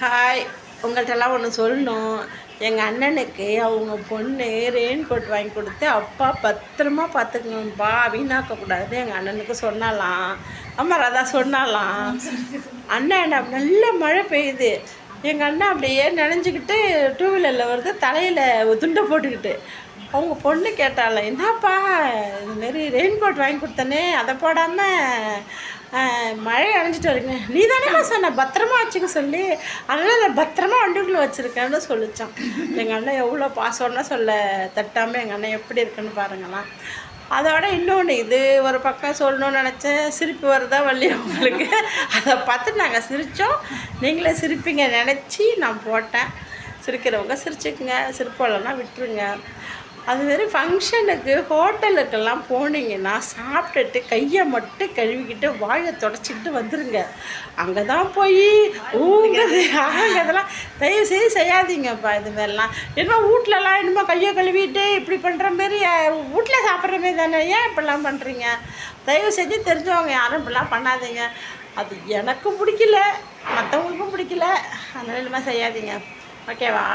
Hi, உங்கள்கிட்டலாம் ஒன்று சொல்லணும். எங்கள் அண்ணனுக்கு அவங்க பொண்ணு ரெயின் கோட் வாங்கி கொடுத்து, அப்பா பத்திரமா பார்த்துக்கணும்ப்பா, வீணாக்கக்கூடாது எங்கள் அண்ணனுக்கு சொன்னாலாம். ஆமாம் ராதா சொன்னாலாம். அண்ணன் நல்ல மழை பெய்யுது. எங்கள் அண்ணன் அப்படியே நினைஞ்சிக்கிட்டு டூ வீலரில் வருது, தலையில் துண்டை போட்டுக்கிட்டு. அவங்க பொண்ணு கேட்டால, என்னப்பா இதுமாரி ரெயின் கோட் வாங்கி கொடுத்தனே, அதை போடாமல் மழை அணைஞ்சிட்டு வரீங்க. நீ தானேமா சொன்ன பத்திரமா வச்சுக்க சொல்லி, அதனால் அதை பத்திரமா வண்டிக்குள்ளே வச்சுருக்கேன்னு சொல்லித்தான். எங்கள் அண்ணன் எவ்வளோ பாசம்னா சொல்ல தட்டாமல் எங்கள் அண்ணன் எப்படி இருக்குன்னு பாருங்களாம். அதோட இன்னொன்று, இது ஒரு பக்கம் சொல்லணும்னு நினச்சேன், சிரிப்பு வருதா வள்ளி அவங்களுக்கு. அதை பார்த்து நாங்கள் சிரித்தோம், நீங்களே சிரிப்பீங்க நினச்சி நான் போட்டேன். சிரிக்கிறவங்க சிரிச்சுக்குங்க, சிரிப்போம்னா விட்டுருங்க. அதுமாரி ஃபங்க்ஷனுக்கு ஹோட்டலுக்கெல்லாம் போனீங்கன்னா சாப்பிட்டுட்டு கையை மட்டும் கழுவிக்கிட்டு வாயை தொடச்சிக்கிட்டு வந்துடுங்க. அங்கே தான் போய் ஊங்குது ஆங்க, அதெல்லாம் தயவுசெய்து செய்யாதீங்கப்பா. இதுமாரிலாம் என்னமோ வீட்லலாம் என்னமோ கையை கழுவிட்டு இப்படி பண்ணுற மாரி வீட்டில் சாப்பிட்ற மாரி தானே, ஏன் இப்படிலாம் பண்ணுறீங்க? தயவு செஞ்சு தெரிஞ்சவங்க யாரும் இப்படிலாம் பண்ணாதீங்க. அது எனக்கும் பிடிக்கல, மற்றவங்களுக்கும் பிடிக்கல. அதனால இனிமேல் செய்யாதீங்க, ஓகேவா?